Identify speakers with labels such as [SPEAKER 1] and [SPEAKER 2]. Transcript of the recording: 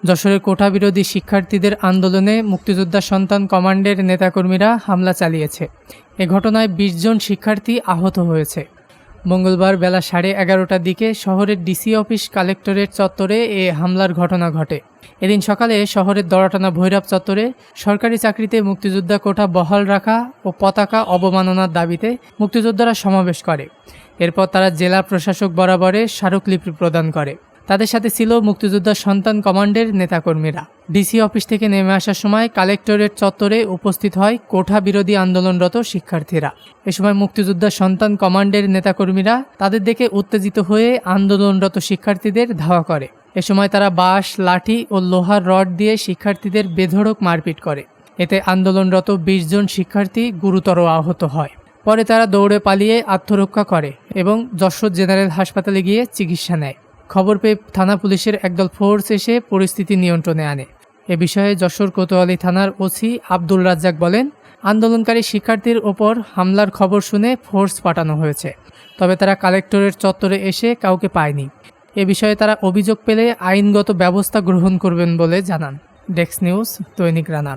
[SPEAKER 1] যশোরে কোটা বিরোধী শিক্ষার্থীদের আন্দোলনে মুক্তিযোদ্ধা সন্তান কমান্ডের নেতাকর্মীরা হামলা চালিয়েছে। এ ঘটনায় ২০ জন শিক্ষার্থী আহত হয়েছে। মঙ্গলবার বেলা 11:30টার দিকে শহরের ডিসি অফিস কালেক্টরেট চত্বরে এ হামলার ঘটনা ঘটে। এদিন সকালে শহরের দড়াটানা ভৈরব চত্বরে সরকারি চাকরিতে মুক্তিযোদ্ধা কোটা বহাল রাখা ও পতাকা অবমাননার দাবিতে মুক্তিযোদ্ধারা সমাবেশ করে। এরপর তারা জেলা প্রশাসক বরাবরে স্মারকলিপি প্রদান করে। তাদের সাথে ছিল মুক্তিযোদ্ধা সন্তান কমান্ডের নেতাকর্মীরা। ডিসি অফিস থেকে নেমে আসার সময় কালেক্টরেট চত্বরে উপস্থিত হয় কোটা বিরোধী আন্দোলনরত শিক্ষার্থীরা। এ সময় মুক্তিযোদ্ধা সন্তান কমান্ডের নেতাকর্মীরা তাদের দেখে উত্তেজিত হয়ে আন্দোলনরত শিক্ষার্থীদের ধাওয়া করে। এ সময় তারা বাঁশ, লাঠি ও লোহার রড দিয়ে শিক্ষার্থীদের বেধড়ক মারপিট করে। এতে আন্দোলনরত ২০ জন শিক্ষার্থী গুরুতর আহত হয়। পরে তারা দৌড়ে পালিয়ে আত্মরক্ষা করে এবং যশোর জেনারেল হাসপাতালে গিয়ে চিকিৎসা নেয়। খবর পেয়ে থানা পুলিশের একদল ফোর্স এসে পরিস্থিতি নিয়ন্ত্রণে আনে। এ বিষয়ে যশোর কোতোয়ালি থানার ওসি আব্দুল রাজ্জাক বলেন, আন্দোলনকারী শিক্ষার্থীর ওপর হামলার খবর শুনে ফোর্স পাঠানো হয়েছে, তবে তারা কালেক্টরেট চত্বরে এসে কাউকে পায়নি। এ বিষয়ে তারা অভিযোগ পেলে আইনগত ব্যবস্থা গ্রহণ করবেন বলে জানান। ডেস্ক নিউজ, দৈনিক রানা।